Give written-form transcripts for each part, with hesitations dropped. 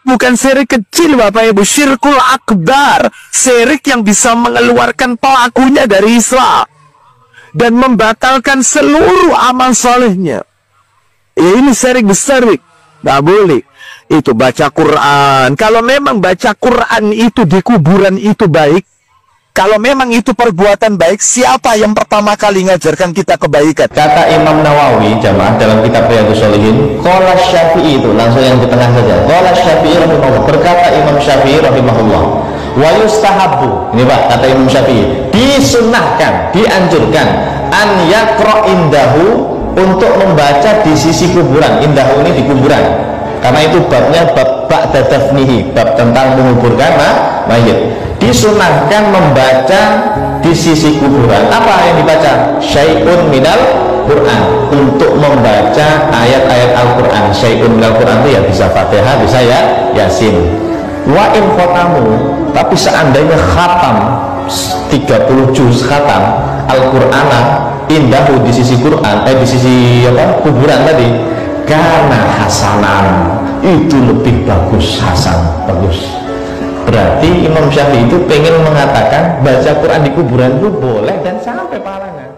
Bukan syirik kecil Bapak Ibu, syirkul akbar, syirik yang bisa mengeluarkan pelakunya dari Islam dan membatalkan seluruh amal solehnya. Ini syirik besar, nggak boleh. Itu baca Quran. Kalau memang baca Quran itu di kuburan itu baik, kalau memang itu perbuatan baik, siapa yang pertama kali ngajarkan kita kebaikan? Kata Imam Nawawi jamaah dalam kitab Riyadhus Shalihin, qala Syafi'i, itu langsung yang di tengah saja. Qala Syafi'i rahimahullah, berkata Imam Syafi'i rahimahullah, wa yustahabbu, ini Pak, kata Imam Syafi'i, disunnahkan, dianjurkan an yaqra indahu, untuk membaca di sisi kuburan. Indahu ini di kuburan, karena itu babnya bab ba'da dafnihi, bab tentang menguburkan mayit. Disunahkan membaca di sisi kuburan. Apa yang dibaca? Syai'un minal Quran, untuk membaca ayat-ayat Al-Quran. Syai'un minal Quran itu ya bisa Fatihah, bisa ya Yasin. Wa in khotamu, tapi seandainya khatam 30 juz khatam Al-Qur'ana indahu, di sisi Quran, di sisi apa, kuburan tadi, karena hasanan, itu lebih bagus. Hasan, bagus. Berarti Imam Syafi'i itu pengen mengatakan baca Quran di kuburan itu boleh dan sampai pahalanya.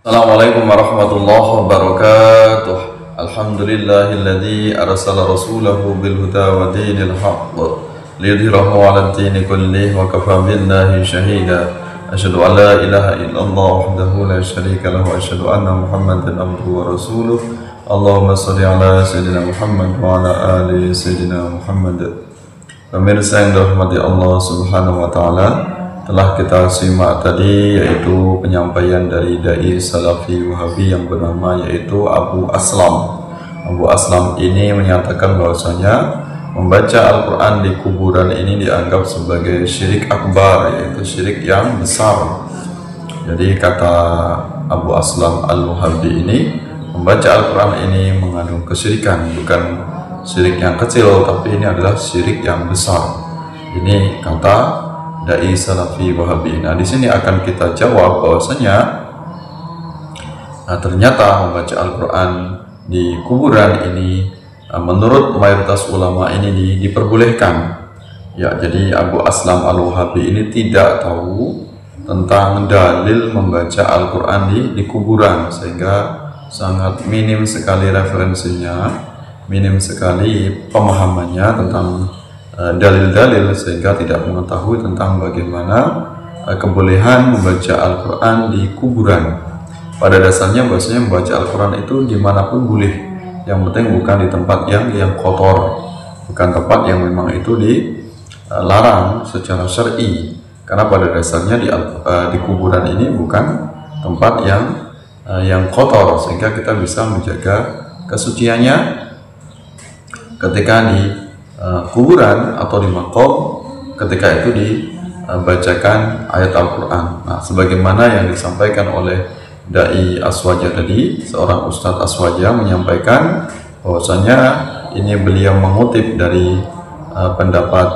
Assalamualaikum warahmatullahi wabarakatuh. Alhamdulillahilladzi arsala rasulahu bil huda wa dinil haqq liyudhhirahu 'ala ad-dini kullih wa kafa billahi shahida. Asyhadu an la ilaha illallah wahdahu la syarika lahu wa asyhadu anna Muhammadan abduhu wa rasuluh. Allahumma shalli 'ala sayyidina Muhammad wa 'ala ali sayyidina Muhammad. Pemirsa yang dirahmati Allah Subhanahu wa taala, telah kita simak tadi yaitu penyampaian dari dai Salafi Wahabi yang bernama yaitu Abu Aslam. Abu Aslam ini menyatakan bahwasanya membaca Al-Quran di kuburan ini dianggap sebagai syirik akbar, yaitu syirik yang besar. Jadi kata Abu Aslam Al-Wahabi ini, membaca Al-Quran ini mengandung kesyirikan, bukan syirik yang kecil, tapi ini adalah syirik yang besar. Ini kata dai Salafi Wahabi. Nah, di sini akan kita jawab bahwasanya ternyata membaca Al-Quran di kuburan ini menurut mayoritas ulama ini diperbolehkan. Ya, jadi Abu Aslam Al-Wahabi ini tidak tahu tentang dalil membaca Al-Quran di kuburan, sehingga sangat minim sekali referensinya, minim sekali pemahamannya tentang dalil-dalil, sehingga tidak mengetahui tentang bagaimana kebolehan membaca Al-Quran di kuburan. Pada dasarnya bahwasanya membaca Al-Quran itu dimanapun boleh, yang penting bukan di tempat yang kotor, bukan tempat yang memang itu dilarang secara syar'i, karena pada dasarnya di kuburan ini bukan tempat yang kotor, sehingga kita bisa menjaga kesuciannya ketika di kuburan atau di makom, ketika itu dibacakan ayat Al-Quran. Nah, sebagaimana yang disampaikan oleh dai Aswaja tadi, seorang Ustadz Aswaja menyampaikan bahwasanya ini beliau mengutip dari pendapat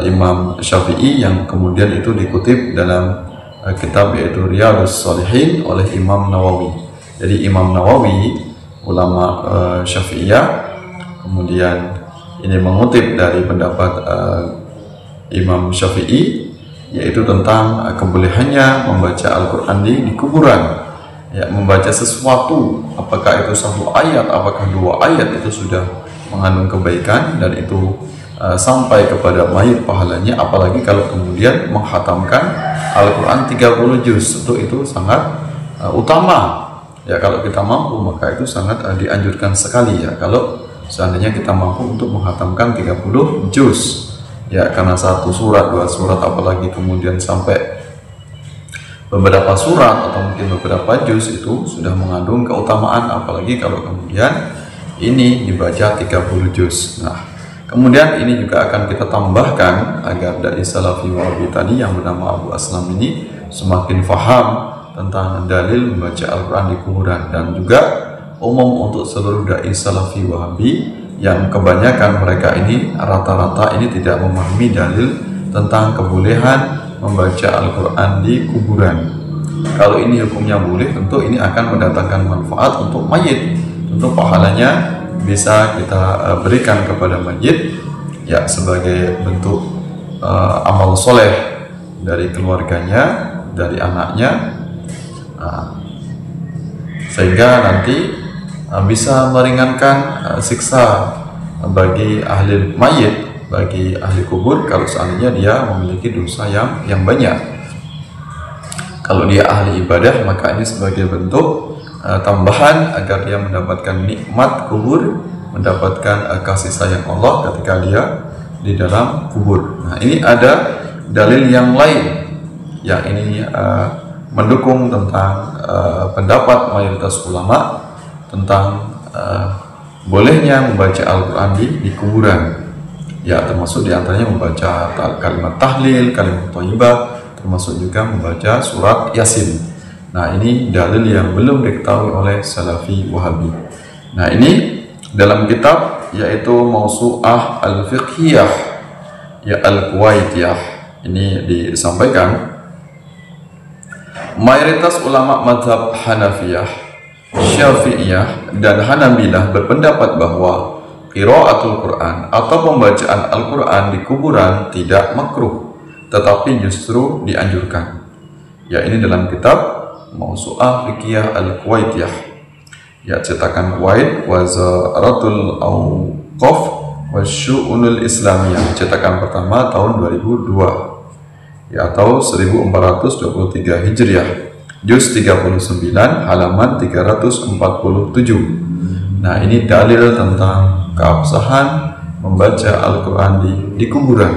Imam Syafi'i yang kemudian itu dikutip dalam kitab yaitu Riyadhus Shalihin oleh Imam Nawawi. Jadi Imam Nawawi, ulama Syafi'iyah, kemudian ini mengutip dari pendapat Imam Syafi'i, yaitu tentang kebolehannya membaca Al-Quran di kuburan. Ya, membaca sesuatu, apakah itu satu ayat, apakah dua ayat, itu sudah mengandung kebaikan dan itu sampai kepada mayit pahalanya, apalagi kalau kemudian menghatamkan Al-Quran 30 juz, itu sangat utama. Ya, kalau kita mampu maka itu sangat dianjurkan sekali, ya, kalau seandainya kita mampu untuk menghatamkan 30 juz. Ya, karena satu surat, dua surat, apalagi kemudian sampai beberapa surat atau mungkin beberapa juz, itu sudah mengandung keutamaan, apalagi kalau kemudian ini dibaca 30 juz. Nah, kemudian ini juga akan kita tambahkan agar dari Salafi Wahabi tadi yang bernama Abu Aslam ini semakin faham tentang dalil membaca Al-Quran di kuburan, dan juga umum untuk seluruh dai Salafi Wahabi yang kebanyakan mereka ini rata-rata ini tidak memahami dalil tentang kebolehan membaca Al-Quran di kuburan. Kalau ini hukumnya boleh, tentu ini akan mendatangkan manfaat untuk mayit, tentu pahalanya bisa kita berikan kepada mayit ya sebagai bentuk amal soleh dari keluarganya, dari anaknya, sehingga nanti bisa meringankan siksa bagi ahli mayit, bagi ahli kubur kalau seandainya dia memiliki dosa yang banyak. Kalau dia ahli ibadah, maka ini sebagai bentuk tambahan agar dia mendapatkan nikmat kubur, mendapatkan kasih sayang Allah ketika dia di dalam kubur. Nah, ini ada dalil yang lain yang ini mendukung tentang pendapat mayoritas ulama tentang bolehnya membaca Al-Quran di kuburan. Ya, termasuk diantaranya membaca kalimat tahlil, kalimat thayyibah, termasuk juga membaca surat Yasin. Nah, ini dalil yang belum diketahui oleh Salafi Wahabi. Nah, ini dalam kitab yaitu Mausu'ah Al-Fiqhiyah ya Al-Kuwaitiyah, ini disampaikan mayoritas ulama mazhab Hanafiyah, Syafi'iyah, dan Hanabilah berpendapat bahwa qiraatul Quran atau pembacaan Al-Quran di kuburan tidak makruh, tetapi justru dianjurkan. Ya, ini dalam kitab Mausu'ah Fiqhiyah Al-Kuwaitiyah, ya cetakan Kuwait, Wazaratul Awqaf Wasyu'unul Islamiyah, cetakan pertama tahun 2002, ya atau 1423 Hijriah, juz 39 halaman 347. Nah, ini dalil tentang keabsahan membaca Al-Quran di kuburan.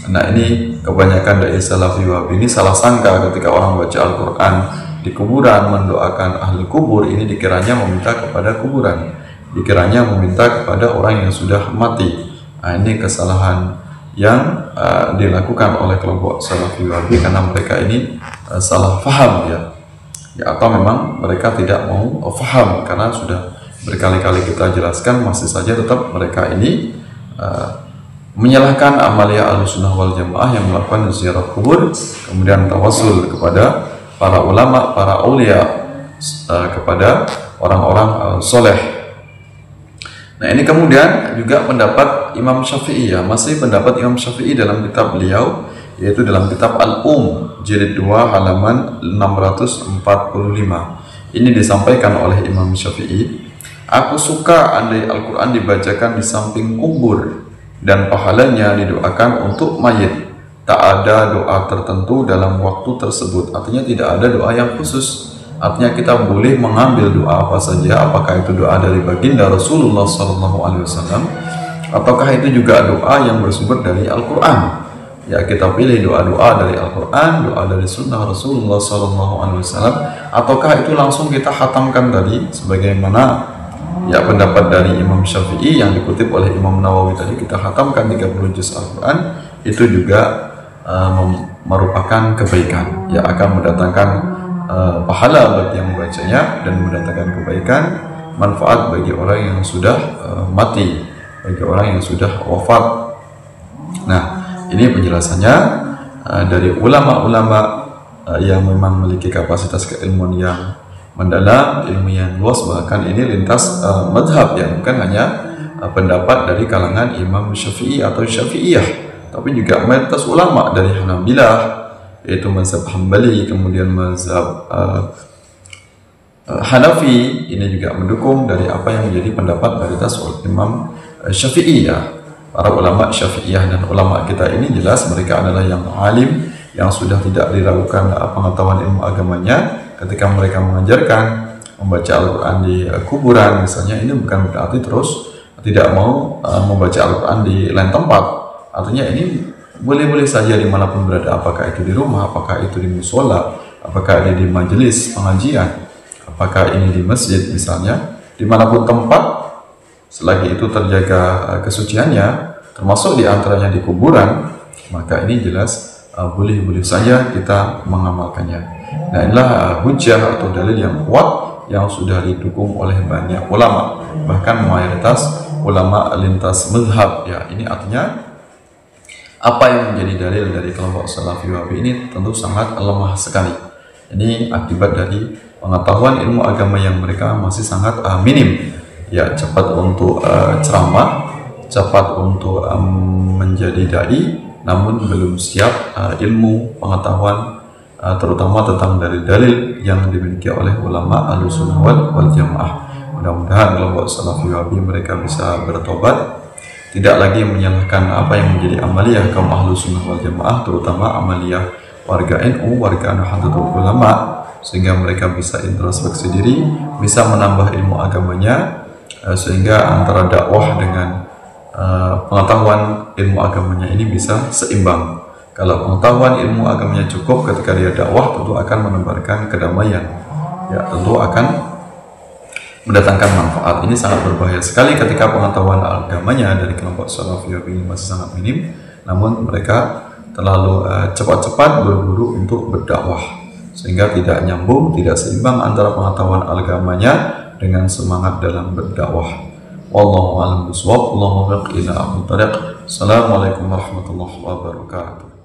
Nah, ini kebanyakan dari Salafi Wahabi ini salah sangka ketika orang baca Al-Quran di kuburan, mendoakan ahli kubur, ini dikiranya meminta kepada kuburan, dikiranya meminta kepada orang yang sudah mati. Nah, ini kesalahan yang dilakukan oleh kelompok Salafi Wahabi karena mereka ini salah faham ya, atau memang mereka tidak mau faham karena sudah berkali-kali kita jelaskan, masih saja tetap mereka ini menyalahkan amalia Ahlussunnah wal Jamaah yang melakukan ziarah kubur, kemudian tawasul kepada para ulama, para aulia, kepada orang-orang soleh. Nah, ini kemudian juga pendapat Imam Syafi'i, ya, masih pendapat Imam Syafi'i dalam kitab beliau, yaitu dalam kitab Al-Um jilid 2 halaman 645. Ini disampaikan oleh Imam Syafi'i, aku suka andai Al-Quran dibacakan di samping kubur dan pahalanya didoakan untuk mayit. Tak ada doa tertentu dalam waktu tersebut. Artinya tidak ada doa yang khusus. Artinya kita boleh mengambil doa apa saja, apakah itu doa dari baginda Rasulullah SAW, ataukah itu juga doa yang bersumber dari Al-Quran. Ya, kita pilih doa-doa dari Al-Quran, doa dari sunnah Rasulullah SAW, ataukah itu langsung kita khatamkan tadi, sebagaimana ya pendapat dari Imam Syafi'i yang dikutip oleh Imam Nawawi tadi, kita khatamkan 30 juz Al-Quran, itu juga merupakan kebaikan, ya akan mendatangkan pahala bagi yang membacanya dan mendatangkan kebaikan, manfaat bagi orang yang sudah mati, bagi orang yang sudah wafat. Nah, ini penjelasannya dari ulama-ulama yang memang memiliki kapasitas keilmuan yang mendalam, ilmu yang luas, bahkan ini lintas madhab, ya bukan hanya pendapat dari kalangan Imam Syafi'i atau Syafi'iyah, tapi juga mayoritas ulama dari Hanabilah, yaitu mazhab Hambali, kemudian mazhab Hanafi, ini juga mendukung dari apa yang menjadi pendapat mayoritas Imam Syafi'i, ya. Para ulama Syafi'iyah dan ulama kita ini jelas mereka adalah yang alim, yang sudah tidak diragukan pengetahuan ilmu agamanya. Ketika mereka mengajarkan membaca Al-Quran di kuburan misalnya, ini bukan berarti terus tidak mau membaca Al-Quran di lain tempat. Artinya ini boleh-boleh saja dimanapun berada, apakah itu di rumah, apakah itu di musola, apakah ini di majelis pengajian, apakah ini di masjid misalnya, dimanapun tempat, selagi itu terjaga kesuciannya, termasuk diantaranya di kuburan, maka ini jelas boleh-boleh saja kita mengamalkannya. Nah, inilah hujjah atau dalil yang kuat yang sudah didukung oleh banyak ulama, bahkan mayoritas ulama lintas mazhab, ya. Ini artinya apa yang menjadi dalil dari kelompok Salafi Wahabi ini tentu sangat lemah sekali. Ini akibat dari pengetahuan ilmu agama yang mereka masih sangat minim, ya, cepat untuk ceramah, cepat untuk menjadi dai, namun belum siap ilmu pengetahuan terutama tentang dalil-dalil yang dimiliki oleh ulama Ahlussunnah wal Jamaah. Mudah-mudahan kelompok Salafi Wahabi mereka bisa bertobat, tidak lagi menyalahkan apa yang menjadi amaliyah kaum Ahlussunnah wal Jamaah, terutama amaliyah warga NU, warga Nahdlatul Ulama, sehingga mereka bisa introspeksi diri, bisa menambah ilmu agamanya, sehingga antara dakwah dengan pengetahuan ilmu agamanya ini bisa seimbang. Kalau pengetahuan ilmu agamanya cukup, ketika dia dakwah tentu akan menebarkan kedamaian, ya tentu akan mendatangkan manfaat. Ini sangat berbahaya sekali ketika pengetahuan agamanya dari kelompok Salafi ini masih sangat minim, namun mereka terlalu cepat-cepat berburu untuk berdakwah, sehingga tidak nyambung, tidak seimbang antara pengetahuan agamanya dengan semangat dalam berdakwah. Wallahu a'lam bishawab. Allahumma waffiq ila aqwamit thariq. Assalamualaikum warahmatullahi wabarakatuh.